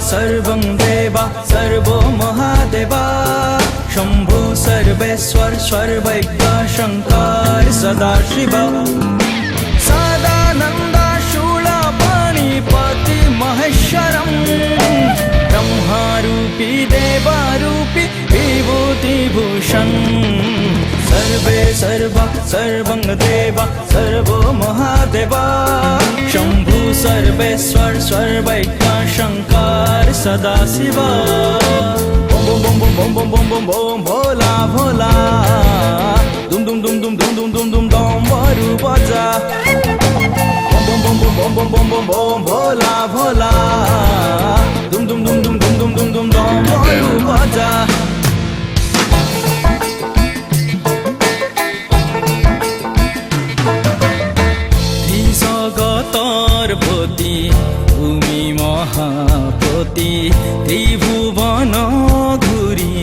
सर्वं देवा सर्वो महादेवा शंभु सर्वेश्वर सर्वैक शंकर सदाशिव सदानंद शूलपाणिपति महेश्वरम् ब्रह्मारूपी देवारूपी विभूतिभूषण सर्वे सर्वा सर्वं देवा सर्वो महादेवा शंभु सर्वेश्वर सर्वैक शंकर सदाशिव बम बम बम बम बम बम बम बम भोला भोला दुम दुम दुम दुम दुम दुम दुम दुम डमरू बजा बम बम बम बम बम बम बम बम भोला भोला दुम दुम दुम दुम दुम दुम दुम दुम डमरू बजा জগতরপতি তুমি মহাপতি ত্রিভুবন ঘুরি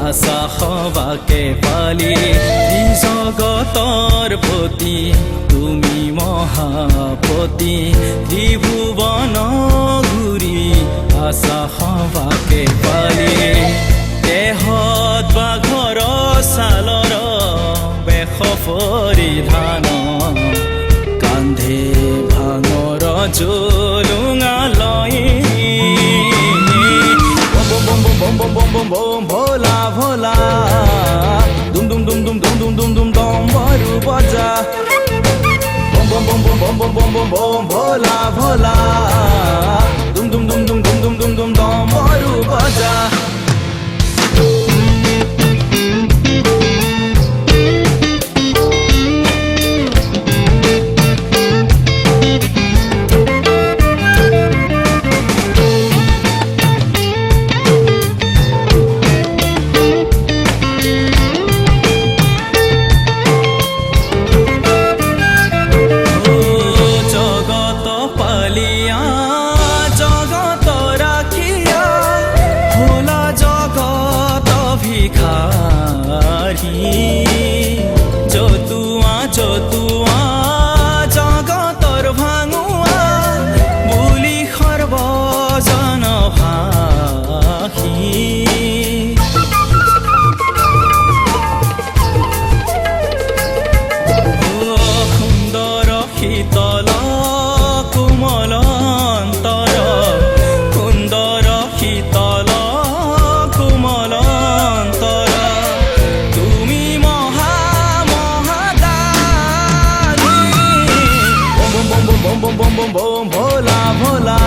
আশা হবাকে পালি জগতরপতি তুমি মহাপতি ত্রিভুবন ঘুরি আশা হবাকে পালি দেহত বাঘৰ ছালৰ বেশ পৰিধান কান্ধে ভাঙৰ জলুঙা লৈ বম বম বম বম বম বম বম ভোলা ভোলা দুম দুম দুম দুম দুম দুম দুম দুম ডমৰু বজা বম বম বম বম বম বম বম বম ভোলা ভোলা দুম দুম দুম দুম দুম দুম দুম দুম ডমৰু বজা যতুয়া যতুয়া জগতৰ ভাঙুৱা বুলি সৰ্বজন ভাষী সুন্দৰ শীতল কোমল অন্তৰ সুন্দৰ শীতল কোমল অন্তৰ bom bom bom bom bhola bhola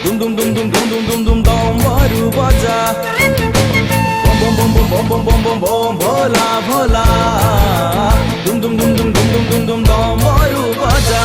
dum dum dum dum dum dum dum dum डमरू बजा bom bom bom bom bom bom bom bom bhola bhola dum dum dum dum dum dum dum dum डमरू बजा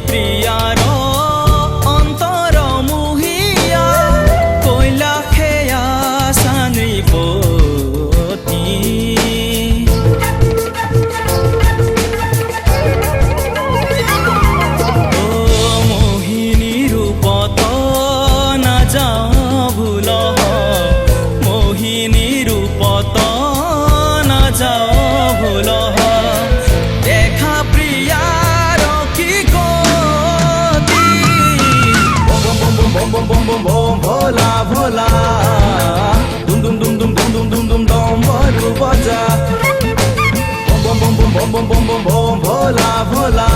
প্রিয়ার অন্তর মুহিয়া কইলা খেয়া সাংরিপতি ও মোহিনী রূপত না যাও ভুল মোহিনী রূপত না যাও ভুল দেখা প্রিয়া bom bom bom bom bhola bhola dum dum dum dum dum dum dum dum डमरू बजा bom bom bom bom bom bom bom bom bhola bhola